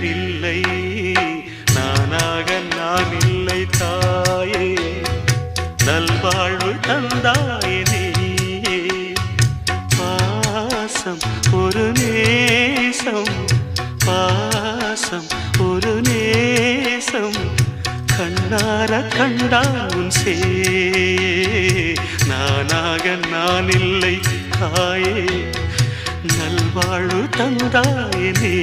இல்லை நானாக நான் இல்லை தாயே நல்வாழ்வு தந்தாயே நீயே பாசம் ஒரு நேசம் பாசம் ஒரு நேசம் கண்ணார கண்டான் சே நானாக நான் இல்லை தாயே நல்வாழ்வு தந்தாயே நீ